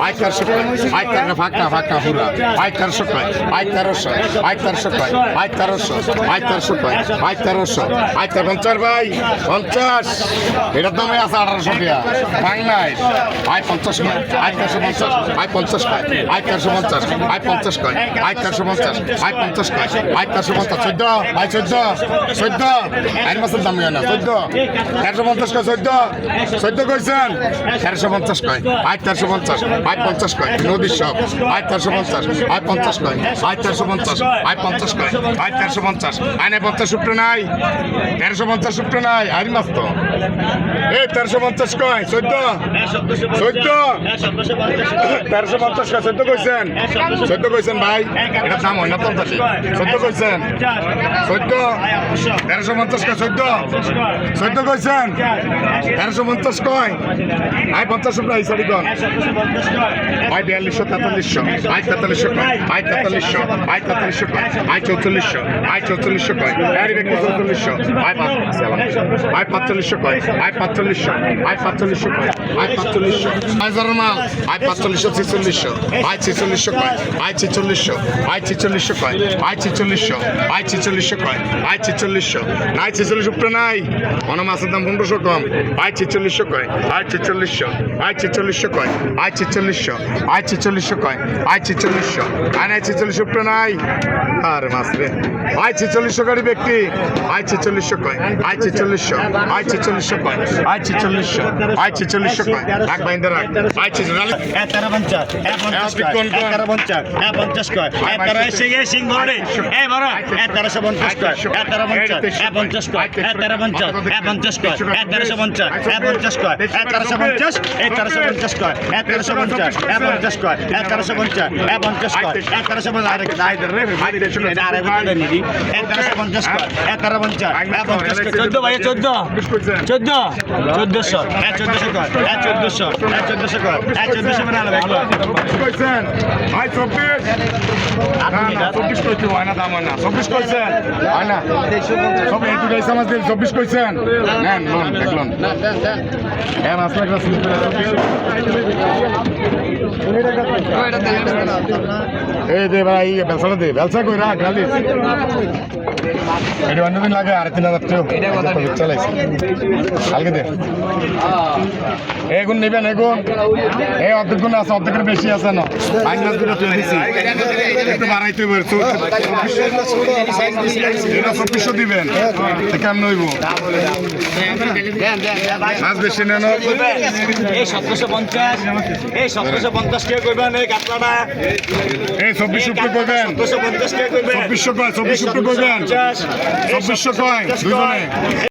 1300 কয় 1300 ফাঁকা ফাঁকা পুরা 1300 কয় 1300 কয় 50 ভাই 50 এটার দামে আছে 1800 টাকা ভাঙ নাই ভাই 50 কয় 1350 ভাই 50 কয় 1350 ভাই 50 কয় 1350 14 ভাই 14 আইন মাসের দাম না 14 1350 কয় 14 কইছেন 1350 কয় 1350 ভাই 50 কয় নদীর সব ভাই 1350 ভাই 50 কয় 1350 ভাই 50 কয় ভাই 1350 আইনে 50 উপরে নাই 1350 উপরে নাই আইন মাস তো এই 1350 কয় 14 1350 কয় 14 কইছেন 14 কইছেন ভাই এটা দাম হয় না তো 14 কইছেন 14 1350 কয় 14 কইছেন 1350 কয় ভাই 50 উপরে আইসারি কোন ভাই 4200 4300 ভাই 4300 কয় ভাই 4300 ভাই 4300 কয় ভাই 4400 কয় আরে ব্যক্তি 4400 ভাই 4500 ভাই 4500 কয় ভাই 4500 ভাই 4500 কয় ভাই 4500 হাজার মাল ভাই 4500 4600 ভাই 4600 কয় ভাই 4600 ভাই 4600 কয় ভাই 4600 ভাই 4600 কয় ভাই 4600 নাই 46 উপরে নাই কোন মাছের দাম 1500 কম ভাই 4600 কয় ভাই 4600 ভাই 4600 কয় ভাই 4600 ভাই 4600 কয় ভাই 4600 আর নাই 46 উপরে নাই আরে মাছ রে ভাই 4600 গাড়ি ব্যক্তি ভাই 4600 কয় ভাই 4600 ভাই 4600 কয় ভাই 4600 ভাই 4600 কয় রাখ বাইন্দা রাখ ভাই 4600 50 কয় 1350 সিং সিং বড়ে এই বড় 1350 কয় 1350 কয় 1350 কয় 1350 কয় 1350 1350 কয় 1350 কয় 1350 কয় 1350 আরে দাই রে ভাই এটা আরে ভাই নিদি 1350 কয় 1350 14 ভাই 14 1400 কয় 1400 কয় 1400 বানালে কইছেন ভাই 24 24 কইতে হয় না দাম হয় না 24 কইছেন হয় না সব এই দুটাই সমাজ দিল 24 কইছেন নেন লোন দেখলন হ্যাঁ মাছ লাগা ছিল এই দে ভাই বেলসাটা দে বেলসা কই রাখ খালি এটা অন্যদিন লাগে আর 3000 টাকা এটা কথা চালাইছি কালকে দে এগুন নেবেন এগুন এই অর্ধেক গুণ আছে অর্ধেকের বেশি আছে না মাইনাস দুটো তুলে দিছি একটু বাড়াইতে হবে 2400 দিবেন কেমন হইব মাছ বেশি নেন এই 1750 কে কইবেন এই কাতলাটা এই 2400 উপরে কইবেন 1750 কে কইবেন 2400 কয় 2400 উপরে কইবেন 2400 কয় দুজনে